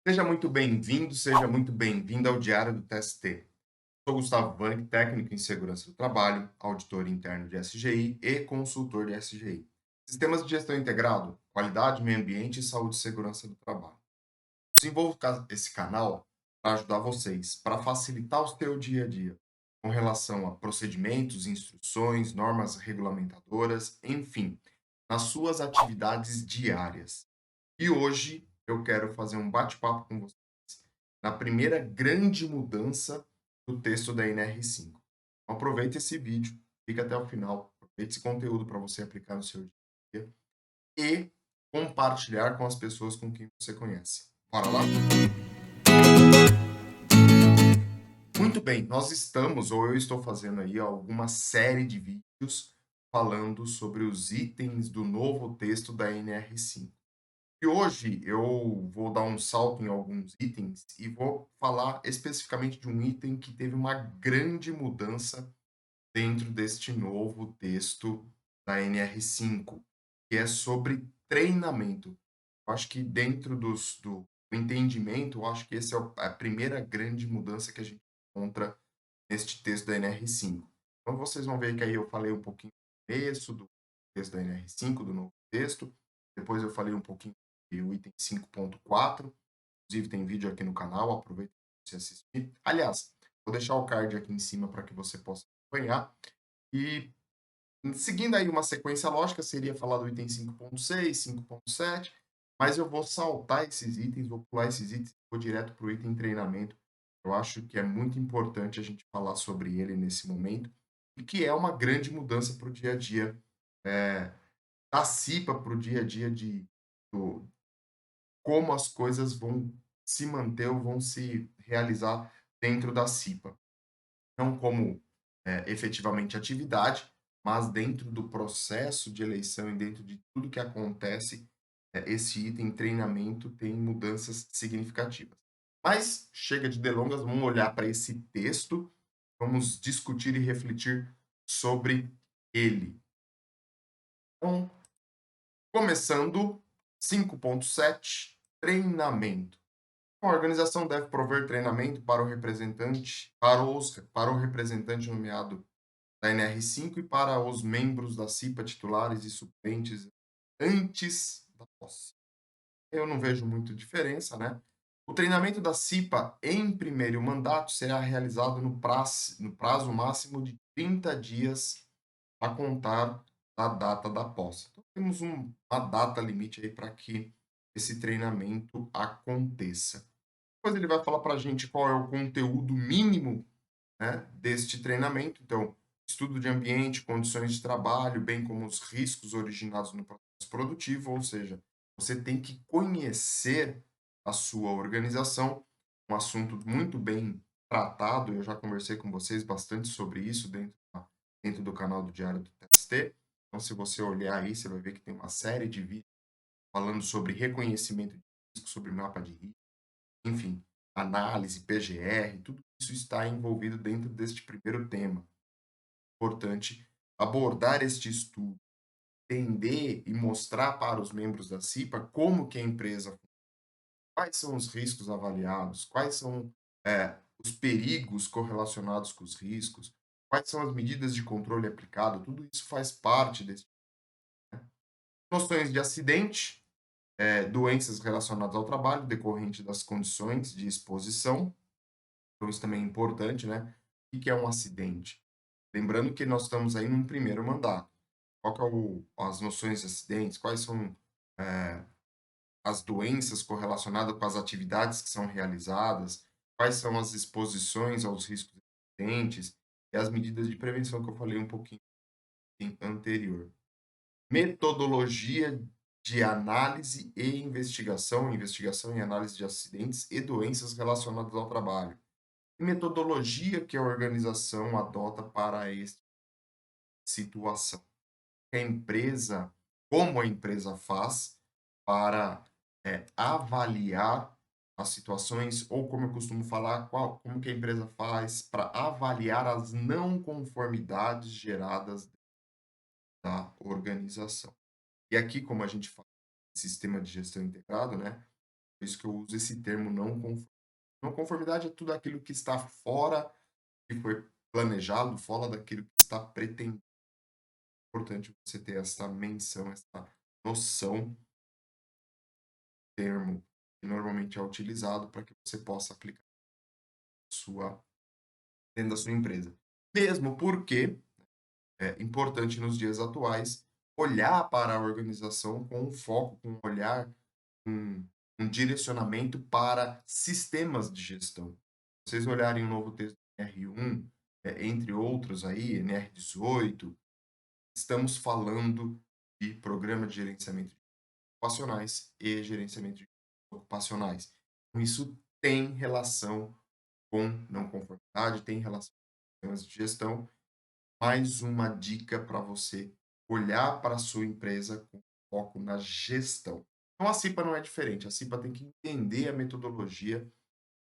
Seja muito bem-vindo, seja muito bem-vinda ao Diário do TST. Sou Gustavo Vanek, técnico em segurança do trabalho, auditor interno de SGI e consultor de SGI. Sistemas de gestão integrado, qualidade, meio ambiente e saúde e segurança do trabalho. Desenvolvo esse canal para ajudar vocês, para facilitar o seu dia a dia, com relação a procedimentos, instruções, normas regulamentadoras, enfim, nas suas atividades diárias. E hoje eu quero fazer um bate-papo com vocês na primeira grande mudança do texto da NR5. Então, aproveite esse vídeo, fica até o final, aproveite esse conteúdo para você aplicar no seu dia e compartilhar com as pessoas com quem você conhece. Bora lá? Muito bem, nós estamos, ou eu estou fazendo aí alguma série de vídeos falando sobre os itens do novo texto da NR5. E hoje eu vou dar um salto em alguns itens e vou falar especificamente de um item que teve uma grande mudança dentro deste novo texto da NR5, que é sobre treinamento. Eu acho que dentro do entendimento, eu acho que essa é a primeira grande mudança que a gente encontra neste texto da NR5. Então vocês vão ver que aí eu falei um pouquinho do começo do texto da NR5, do novo texto, depois eu falei um pouquinho do item 5.4, inclusive tem vídeo aqui no canal, aproveita para você assistir. Aliás, vou deixar o card aqui em cima para que você possa acompanhar. E seguindo aí uma sequência lógica, seria falar do item 5.6, 5.7, mas eu vou saltar esses itens, vou pular esses itens, vou direto para o item treinamento. Eu acho que é muito importante a gente falar sobre ele nesse momento, e que é uma grande mudança para o dia a dia da CIPA, para o dia a dia do, como as coisas vão se manter ou vão se realizar dentro da CIPA. Não como efetivamente atividade, mas dentro do processo de eleição e dentro de tudo que acontece, esse item treinamento tem mudanças significativas. Mas chega de delongas, vamos olhar para esse texto, vamos discutir e refletir sobre ele. Então, começando, 5.7, treinamento. A organização deve prover treinamento para o representante, para o representante nomeado da NR5 e para os membros da CIPA titulares e suplentes antes da posse. Eu não vejo muita diferença, né? O treinamento da CIPA em primeiro mandato será realizado no prazo máximo de 30 dias a contar da data da posse. Então, temos uma data limite aí para que esse treinamento aconteça. Depois ele vai falar para a gente qual é o conteúdo mínimo, né, deste treinamento. Então, estudo de ambiente, condições de trabalho, bem como os riscos originados no processo produtivo, ou seja, você tem que conhecer a sua organização, um assunto muito bem tratado. Eu já conversei com vocês bastante sobre isso dentro do canal do Diário do TST. Então, se você olhar aí, você vai ver que tem uma série de vídeos falando sobre reconhecimento de risco, sobre mapa de risco, enfim, análise, PGR, tudo isso está envolvido dentro deste primeiro tema. Importante abordar este estudo, entender e mostrar para os membros da CIPA como que a empresa, quais são os riscos avaliados, quais são os perigos correlacionados com os riscos, quais são as medidas de controle aplicado, tudo isso faz parte desse. Noções de acidente, doenças relacionadas ao trabalho, decorrente das condições de exposição. Então, isso também é importante, né? O que é um acidente? Lembrando que nós estamos aí num primeiro mandato. Qual que é as noções de acidentes? Quais são eh, as doenças correlacionadas com as atividades que são realizadas? Quais são as exposições aos riscos existentes? E as medidas de prevenção que eu falei um pouquinho anterior. Metodologia de análise e investigação, investigação e análise de acidentes e doenças relacionadas ao trabalho. Metodologia que a organização adota para esta situação. A empresa, como a empresa faz para avaliar as situações, ou como eu costumo falar, como que a empresa faz para avaliar as não conformidades geradas da organização. E aqui, como a gente fala de sistema de gestão integrado, né? Por isso que eu uso esse termo não conformidade. Não conformidade é tudo aquilo que está fora do que foi planejado, fora daquilo que está pretendido. É importante você ter essa menção, essa noção, termo que normalmente é utilizado para que você possa aplicar sua, dentro da sua empresa. Mesmo porque é importante nos dias atuais olhar para a organização com um foco, com um olhar, um, um direcionamento para sistemas de gestão. Se vocês olharem o novo texto do NR1, entre outros aí, NR18, estamos falando de programa de gerenciamento de ocupacionais e gerenciamento de ocupacionais. Então, isso tem relação com não conformidade, tem relação com sistemas de gestão. Mais uma dica para você olhar para a sua empresa com foco na gestão. Então a CIPA não é diferente, a CIPA tem que entender a metodologia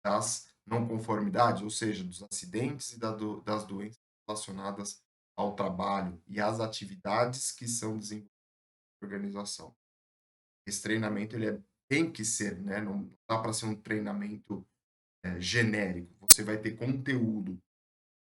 das não conformidades, ou seja, dos acidentes e das doenças relacionadas ao trabalho e às atividades que são desenvolvidas na organização. Esse treinamento tem que ser, né? Não dá para ser um treinamento genérico. Você vai ter conteúdo,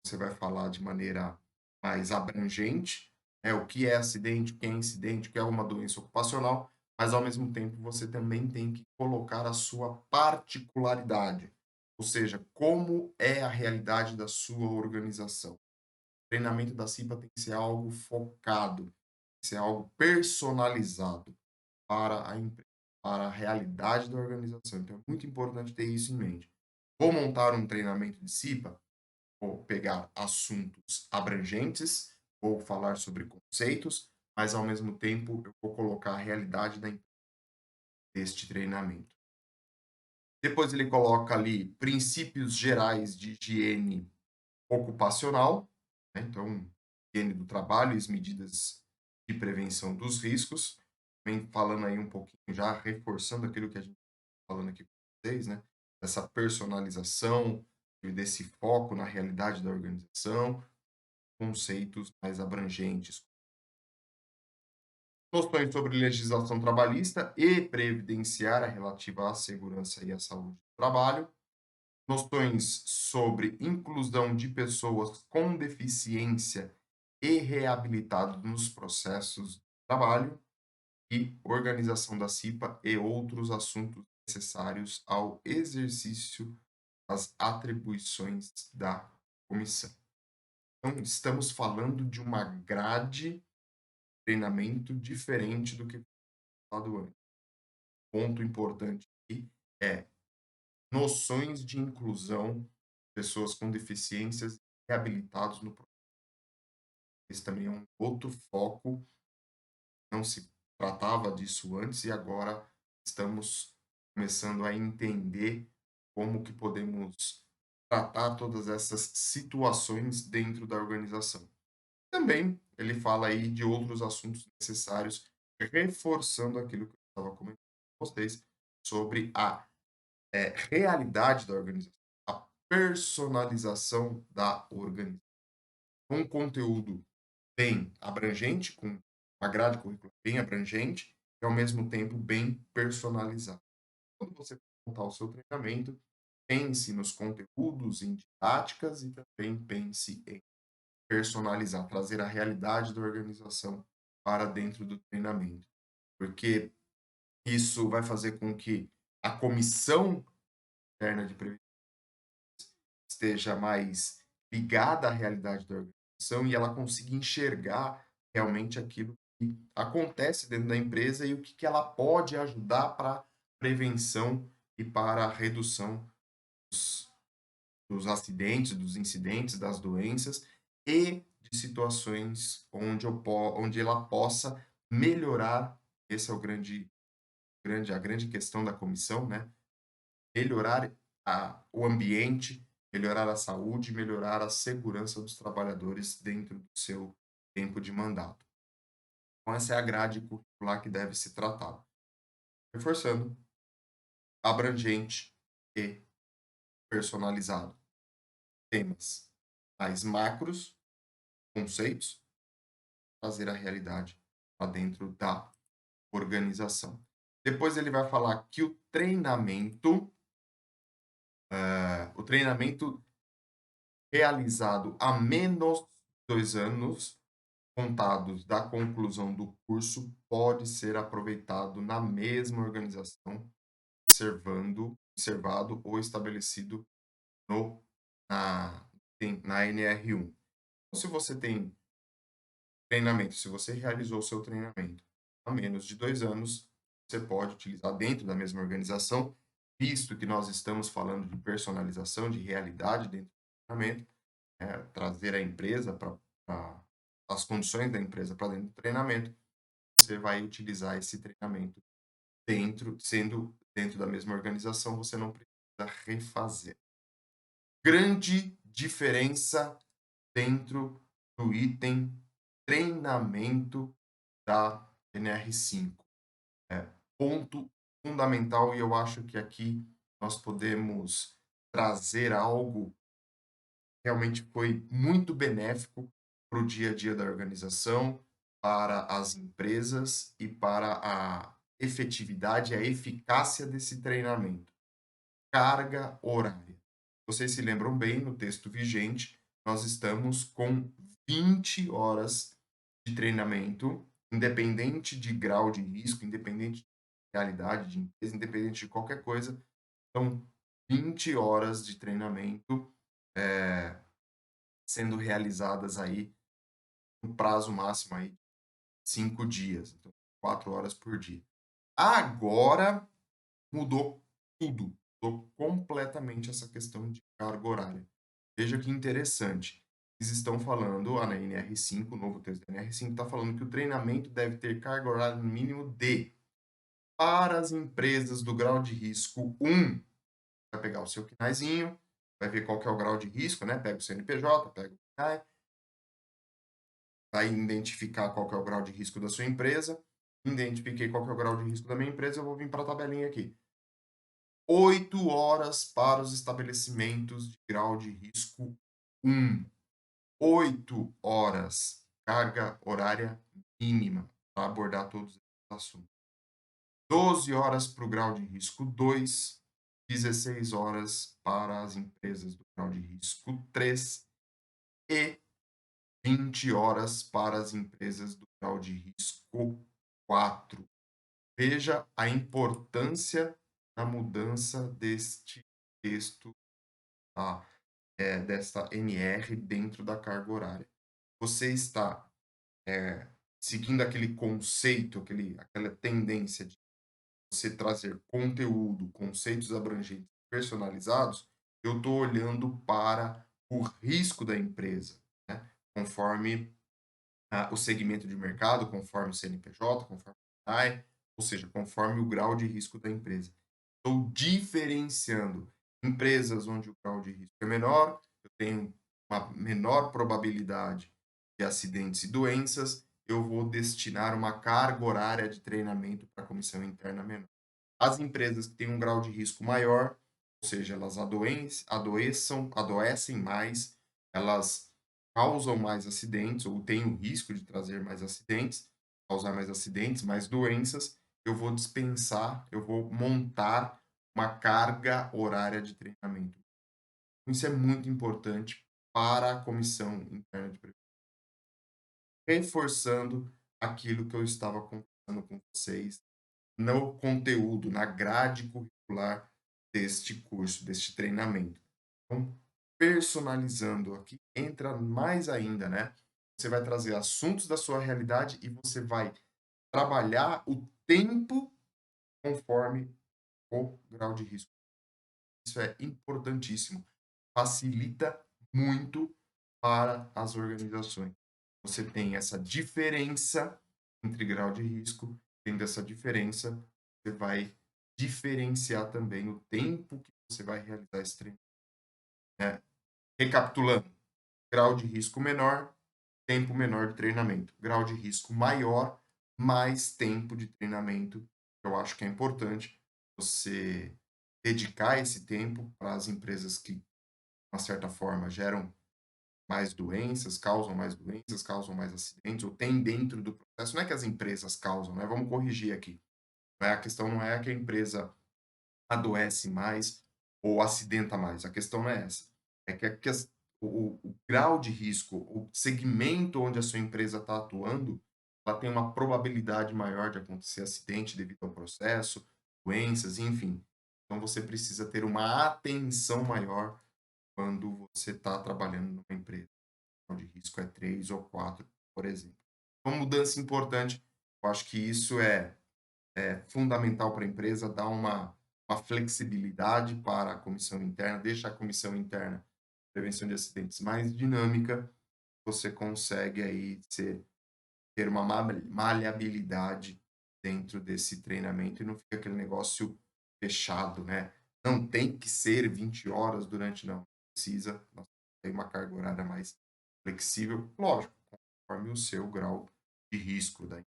você vai falar de maneira mais abrangente, o que é acidente, o que é incidente, o que é uma doença ocupacional, mas ao mesmo tempo você também tem que colocar a sua particularidade, ou seja, como é a realidade da sua organização. O treinamento da CIPA tem que ser algo focado, tem que ser algo personalizado para a empresa, para a realidade da organização. Então é muito importante ter isso em mente. Vou montar um treinamento de CIPA, vou pegar assuntos abrangentes, vou falar sobre conceitos, mas ao mesmo tempo eu vou colocar a realidade deste treinamento. Depois ele coloca ali princípios gerais de higiene ocupacional, né? Então, higiene do trabalho e as medidas de prevenção dos riscos. Vem falando aí um pouquinho, já reforçando aquilo que a gente está falando aqui com vocês, né? Dessa personalização e desse foco na realidade da organização, conceitos mais abrangentes. Noções sobre legislação trabalhista e previdenciária relativa à segurança e à saúde do trabalho. Noções sobre inclusão de pessoas com deficiência e reabilitados nos processos de trabalho e organização da CIPA e outros assuntos necessários ao exercício das atribuições da comissão. Então, estamos falando de uma grade treinamento diferente do que foi falado antes. Ponto importante aqui é noções de inclusão de pessoas com deficiências reabilitados no processo. Esse também é um outro foco, não se tratava disso antes e agora estamos começando a entender como que podemos tratar todas essas situações dentro da organização. Também ele fala aí de outros assuntos necessários, reforçando aquilo que eu estava comentando com vocês sobre a realidade da organização, a personalização da organização. Um conteúdo bem abrangente, com uma grade curricular bem abrangente e ao mesmo tempo bem personalizado. Quando você montar o seu treinamento, pense nos conteúdos, em didáticas e também pense em personalizar, trazer a realidade da organização para dentro do treinamento, porque isso vai fazer com que a comissão interna de prevenção esteja mais ligada à realidade da organização e ela consiga enxergar realmente aquilo que acontece dentro da empresa e o que, que ela pode ajudar para a prevenção e para a redução dos, dos acidentes, dos incidentes, das doenças e de situações onde ela possa melhorar. Esse é a grande questão da comissão, né? Melhorar o ambiente, melhorar a saúde, melhorar a segurança dos trabalhadores dentro do seu tempo de mandato. Então, essa é a grade curricular que deve ser tratada. Reforçando, abrangente e personalizado. Temas mais macros, conceitos, trazer a realidade para dentro da organização. Depois ele vai falar que o treinamento realizado a menos de 2 anos contados da conclusão do curso pode ser aproveitado na mesma organização, observado ou estabelecido no na na NR1. Então, se você tem treinamento, se você realizou o seu treinamento há menos de 2 anos, você pode utilizar dentro da mesma organização, visto que nós estamos falando de personalização, de realidade dentro do treinamento, trazer a empresa para as condições da empresa para dentro do treinamento, você vai utilizar esse treinamento sendo dentro da mesma organização, você não precisa refazer. Grande diferença dentro do item treinamento da NR5. É, ponto fundamental, e eu acho que aqui nós podemos trazer algo que realmente foi muito benéfico para o dia a dia da organização, para as empresas e para a efetividade, a eficácia desse treinamento. Carga horária. Vocês se lembram bem, no texto vigente, nós estamos com 20 horas de treinamento, independente de grau de risco, independente de realidade de empresa, independente de qualquer coisa, são 20 horas de treinamento eh, sendo realizadas aí no prazo máximo aí de 5 dias, então 4 horas por dia. Agora mudou tudo, mudou completamente essa questão de carga horária. Veja que interessante. Eles estão falando, a NR5, o novo texto da NR5 está falando que o treinamento deve ter carga horária no mínimo de, para as empresas do grau de risco 1, vai pegar o seu KNAIzinho, vai ver qual que é o grau de risco, né? Pega o CNPJ, pega o KNAI, vai identificar qual que é o grau de risco da sua empresa, identifiquei qual que é o grau de risco da minha empresa, eu vou vir para a tabelinha aqui. 8 horas para os estabelecimentos de grau de risco 1. 8 horas, carga horária mínima para abordar todos esses assuntos. 12 horas para o grau de risco 2, 16 horas para as empresas do grau de risco 3 e 20 horas para as empresas do grau de risco 4. Veja a importância da mudança deste texto, tá? Desta NR dentro da carga horária. Você está seguindo aquele conceito, aquela tendência de você trazer conteúdo, conceitos abrangentes, personalizados, eu estou olhando para o risco da empresa, né? Conforme o segmento de mercado, conforme o CNPJ, conforme o CNAE, ou seja, conforme o grau de risco da empresa. Estou diferenciando empresas onde o grau de risco é menor, eu tenho uma menor probabilidade de acidentes e doenças, eu vou destinar uma carga horária de treinamento para a comissão interna menor. As empresas que têm um grau de risco maior, ou seja, elas adoecem mais, elas causam mais acidentes, ou têm o risco de trazer mais acidentes, causar mais acidentes, mais doenças, eu vou dispensar, eu vou montar uma carga horária de treinamento. Isso é muito importante para a comissão interna de prevenção. Reforçando aquilo que eu estava conversando com vocês no conteúdo, na grade curricular deste curso, deste treinamento. Então, personalizando aqui, entra mais ainda, né? Você vai trazer assuntos da sua realidade e você vai trabalhar o tempo conforme o grau de risco. Isso é importantíssimo. Facilita muito para as organizações. Você tem essa diferença entre grau de risco, tendo essa diferença, você vai diferenciar também o tempo que você vai realizar esse treino, né? Recapitulando, grau de risco menor, tempo menor de treinamento. Grau de risco maior, mais tempo de treinamento. Eu acho que é importante você dedicar esse tempo para as empresas que, de uma certa forma, geram mais doenças, causam mais acidentes, ou tem dentro do processo. Não é que as empresas causam, né? Vamos corrigir aqui. A questão não é que a empresa adoece mais ou acidenta mais, a questão não é essa. É que o grau de risco, o segmento onde a sua empresa está atuando, ela tem uma probabilidade maior de acontecer acidente devido ao processo, doenças, enfim. Então você precisa ter uma atenção maior quando você está trabalhando numa empresa. O grau de risco é 3 ou 4, por exemplo. Uma mudança importante, eu acho que isso é fundamental para a empresa, dar uma flexibilidade para a comissão interna, deixa a comissão interna de prevenção de acidentes mais dinâmica, você consegue aí ter uma maleabilidade dentro desse treinamento e não fica aquele negócio fechado, né? Não tem que ser 20 horas durante, não. Precisa, nós tem uma carga horária mais flexível, lógico, conforme o seu grau de risco, daí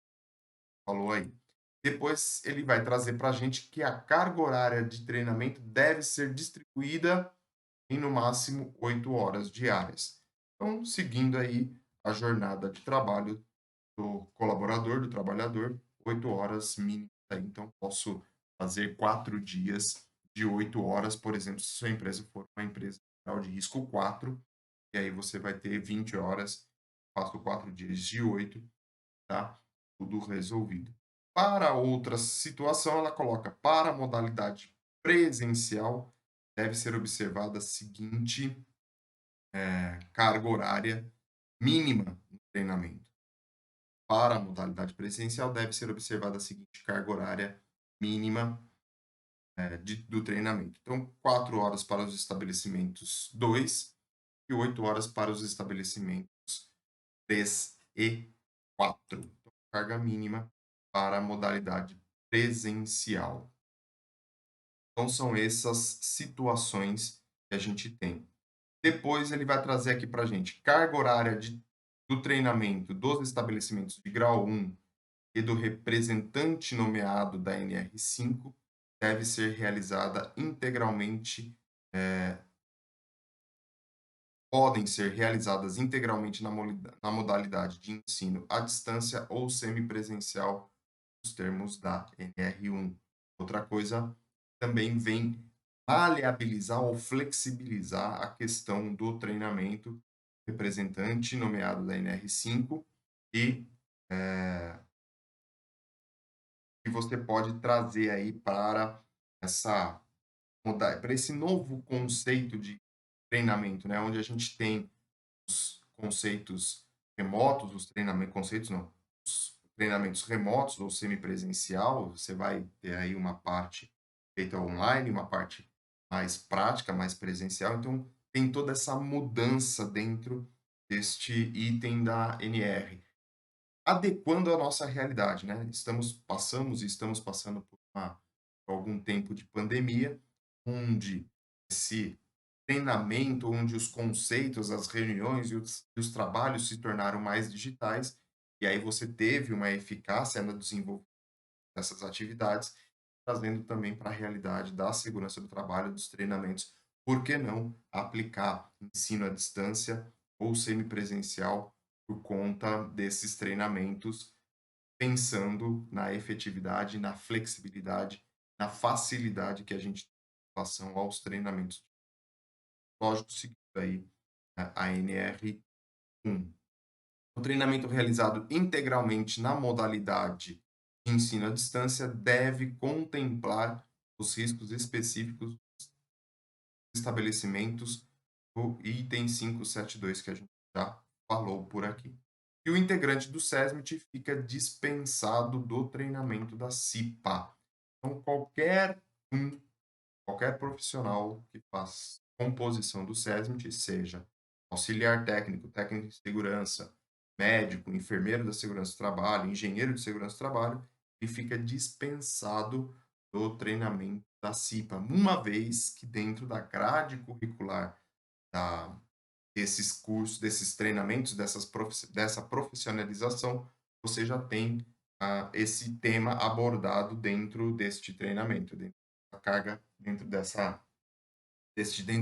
falou aí. Depois ele vai trazer para a gente que a carga horária de treinamento deve ser distribuída em no máximo 8 horas diárias. Então, seguindo aí a jornada de trabalho do colaborador, do trabalhador, 8 horas mínimo. Então, posso fazer 4 dias de 8 horas, por exemplo, se sua empresa for uma empresa de grau de risco 4, e aí você vai ter 20 horas, faço 4 dias de 8, tá? Tudo resolvido. Para outra situação, ela coloca: para a modalidade presencial, deve ser observada a seguinte carga horária mínima no treinamento. Para a modalidade presencial, deve ser observada a seguinte carga horária mínima do treinamento. Então, 4 horas para os estabelecimentos 2 e 8 horas para os estabelecimentos 3 e 4. Então, carga mínima para a modalidade presencial. Então, são essas situações que a gente tem. Depois, ele vai trazer aqui para a gente carga horária do treinamento dos estabelecimentos de grau 1 e do representante nomeado da NR5 deve ser realizada integralmente, podem ser realizadas integralmente na modalidade de ensino à distância ou semipresencial, nos termos da NR1. Outra coisa, também vem maleabilizar ou flexibilizar a questão do treinamento representante nomeado da NR5 e que você pode trazer aí para essa para esse novo conceito de treinamento, né, onde a gente tem os conceitos remotos, os treinamentos, conceitos não, os treinamentos remotos ou semipresencial, você vai ter aí uma parte feita online, uma parte mais prática, mais presencial, então tem toda essa mudança dentro deste item da NR, adequando a nossa realidade, né? Passamos e estamos passando por algum tempo de pandemia, onde esse treinamento, onde os conceitos, as reuniões e os trabalhos se tornaram mais digitais, e aí você teve uma eficácia no desenvolvimento dessas atividades, trazendo também para a realidade da segurança do trabalho, dos treinamentos. Por que não aplicar ensino à distância ou semipresencial por conta desses treinamentos, pensando na efetividade, na flexibilidade, na facilidade que a gente tem em relação aos treinamentos. Lógico, seguindo aí a NR1. O treinamento realizado integralmente na modalidade de ensino à distância deve contemplar os riscos específicos dos estabelecimentos do item 572 que a gente já falou por aqui. E o integrante do SESMIT fica dispensado do treinamento da CIPA. Então, um, qualquer profissional que faz composição do SESMIT, seja auxiliar técnico, técnico de segurança, médico, enfermeiro da segurança do trabalho, engenheiro de segurança do trabalho, ele fica dispensado do treinamento da CIPA, uma vez que dentro da grade curricular da, desses cursos, desses treinamentos, dessa profissionalização, você já tem esse tema abordado dentro deste treinamento, dentro da carga, dentro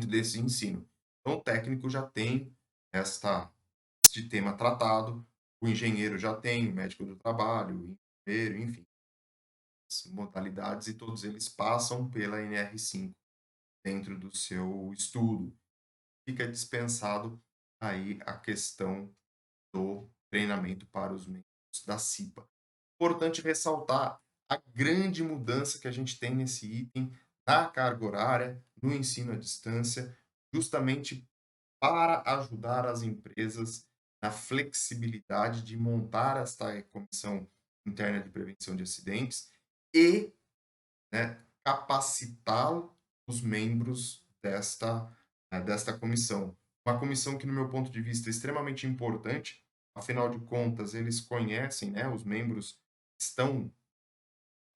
desse ensino. Então, o técnico já tem este tema tratado, o engenheiro já tem, o médico do trabalho, o enfermeiro, enfim. modalidades e todos eles passam pela NR5 dentro do seu estudo. Fica dispensado aí a questão do treinamento para os membros da CIPA. Importante ressaltar a grande mudança que a gente tem nesse item na carga horária, no ensino à distância, justamente para ajudar as empresas na flexibilidade de montar esta comissão interna de prevenção de acidentes e, né, capacitar os membros desta comissão. Uma comissão que, no meu ponto de vista, é extremamente importante, afinal de contas, eles conhecem, né, os membros estão,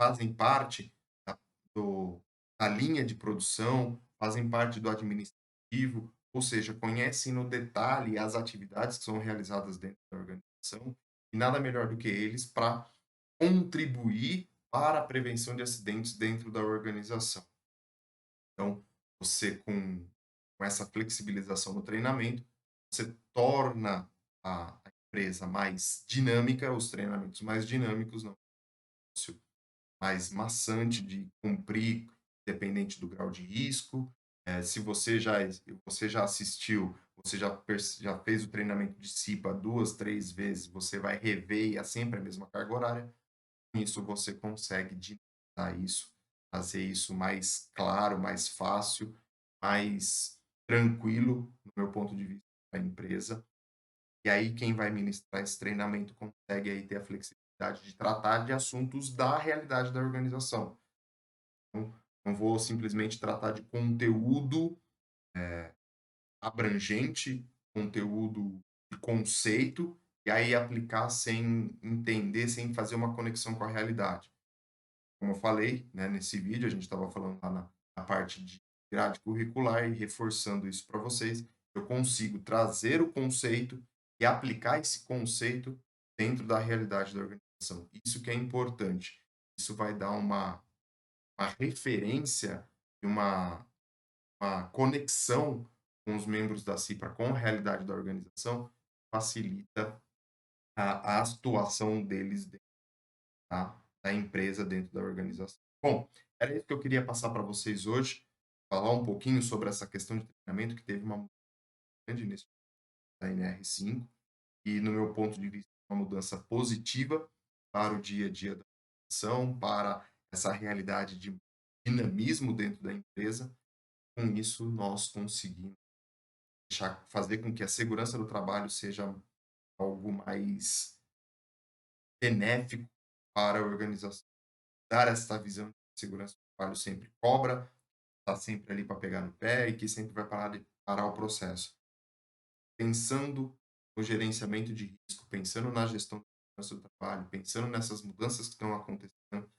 fazem parte da, do, da linha de produção, fazem parte do administrativo, ou seja, conhecem no detalhe as atividades que são realizadas dentro da organização, e nada melhor do que eles para contribuir para a prevenção de acidentes dentro da organização. Então, você com essa flexibilização no treinamento, você torna a empresa mais dinâmica, os treinamentos mais dinâmicos, não mais maçante de cumprir, dependente do grau de risco. Se você já assistiu, você já fez o treinamento de CIPA 2, 3 vezes, você vai rever e é sempre a mesma carga horária. Com isso, você consegue dinamizar isso, fazer isso mais claro, mais fácil, mais tranquilo, no meu ponto de vista, para a empresa. E aí, quem vai ministrar esse treinamento consegue aí ter a flexibilidade de tratar de assuntos da realidade da organização. Então, não vou simplesmente tratar de conteúdo abrangente, conteúdo de conceito, e aí aplicar sem entender, sem fazer uma conexão com a realidade. Como eu falei, né, nesse vídeo, a gente estava falando lá na parte de grade curricular e reforçando isso para vocês, eu consigo trazer o conceito e aplicar esse conceito dentro da realidade da organização. Isso que é importante. Isso vai dar uma referência e uma conexão com os membros da CIPA com a realidade da organização, facilita a atuação deles dentro, tá, da empresa, dentro da organização. Bom, era isso que eu queria passar para vocês hoje, falar um pouquinho sobre essa questão de treinamento que teve uma mudança grande nesse da NR5 e, no meu ponto de vista, uma mudança positiva para o dia a dia da organização, para essa realidade de dinamismo dentro da empresa. Com isso, nós conseguimos fazer com que a segurança do trabalho seja algo mais benéfico para a organização. Dar essa visão de segurança do trabalho sempre cobra, está sempre ali para pegar no pé e que sempre vai parar o processo. Pensando no gerenciamento de risco, pensando na gestão da segurança do trabalho, pensando nessas mudanças que estão acontecendo,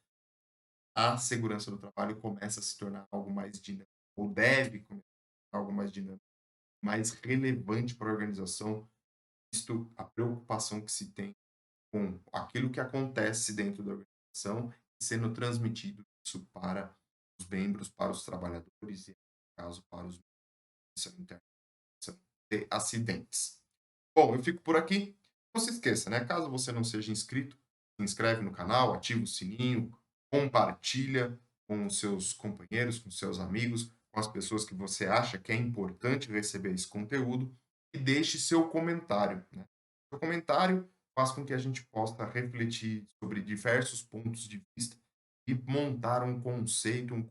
a segurança do trabalho começa a se tornar algo mais dinâmico, ou deve começar a ser algo mais dinâmico, mais relevante para a organização, visto a preocupação que se tem com aquilo que acontece dentro da organização e sendo transmitido isso para os membros, para os trabalhadores e, no caso, para os internos de acidentes. Bom, eu fico por aqui. Não se esqueça, né? Caso você não seja inscrito, se inscreve no canal, ativa o sininho, compartilha com os seus companheiros, com os seus amigos, com as pessoas que você acha que é importante receber esse conteúdo e deixe seu comentário, né? Seu comentário faz com que a gente possa refletir sobre diversos pontos de vista e montar um conceito, um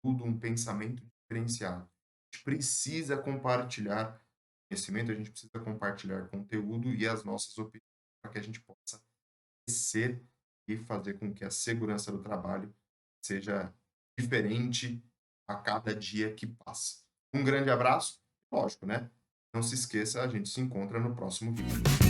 conteúdo, um pensamento diferenciado. A gente precisa compartilhar conhecimento, a gente precisa compartilhar conteúdo e as nossas opiniões para que a gente possa crescer e fazer com que a segurança do trabalho seja diferente a cada dia que passa. Um grande abraço, lógico, né? Não se esqueça, a gente se encontra no próximo vídeo.